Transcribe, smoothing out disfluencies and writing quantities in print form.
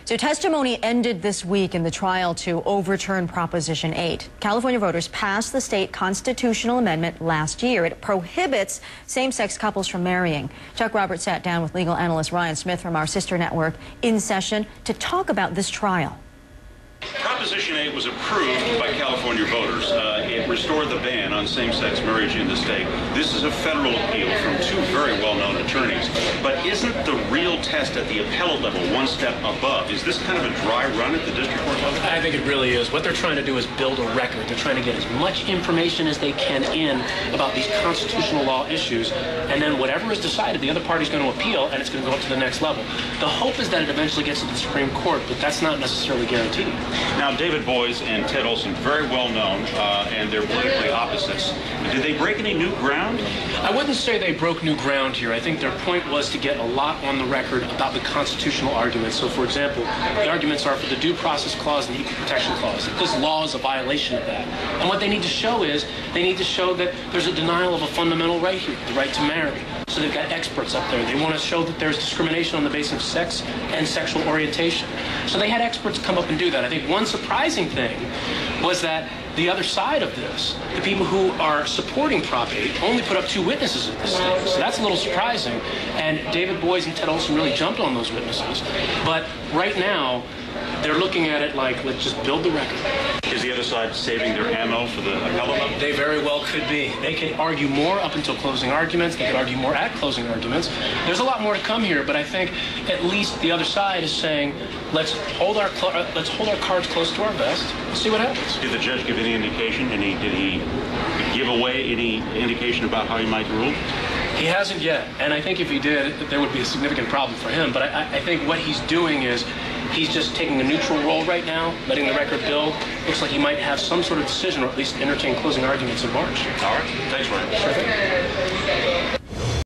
So testimony ended this week in the trial to overturn Proposition 8. California voters passed the state constitutional amendment last year. It prohibits same-sex couples from marrying. Chuck Roberts sat down with legal analyst Ryan Smith from our sister network In Session to talk about this trial. Proposition 8 was approved by California voters. It restored the ban on same-sex marriage in the state. This is a federal appeal from two very well-known attorneys. But isn't the real test at the appellate level one step above? Is this kind of a dry run at the district court level? I think it really is. What they're trying to do is build a record. They're trying to get as much information as they can in about these constitutional law issues, and then whatever is decided, the other party's going to appeal, and it's going to go up to the next level. The hope is that it eventually gets to the Supreme Court, but that's not necessarily guaranteed. Now, David Boyes and Ted Olson, very well known, and they're politically opposites. Did they break any new ground? I wouldn't say they broke new ground here. I think their point was to get a lot on the record about the constitutional arguments. So, for example, the arguments are for the Due Process Clause and the Equal Protection Clause. That this law is a violation of that. And what they need to show is they need to show that there's a denial of a fundamental right here, the right to marry. So they've got experts up there. They want to show that there's discrimination on the basis of sex and sexual orientation. So they had experts come up and do that. I think one surprising thing was that the other side of this, the people who are supporting Prop 8, only put up 2 witnesses at this stage. So that's a little surprising. And David Boyes and Ted Olson really jumped on those witnesses. But right now, they're looking at it like, let's just build the record. Is the other side saving their ammo for the appellate level? They very well could be. They can argue more up until closing arguments. They could argue more at closing arguments. There's a lot more to come here, but I think at least the other side is saying, let's hold our cards close to our vest and see what happens. Did the judge give any indication? Did he give away any indication about how he might rule? He hasn't yet, and I think if he did, there would be a significant problem for him. But I think what he's doing is he's just taking a neutral role right now, letting the record build. Looks like he might have some sort of decision, or at least entertain closing arguments in March. All right. Thanks, Ryan. Sure thing.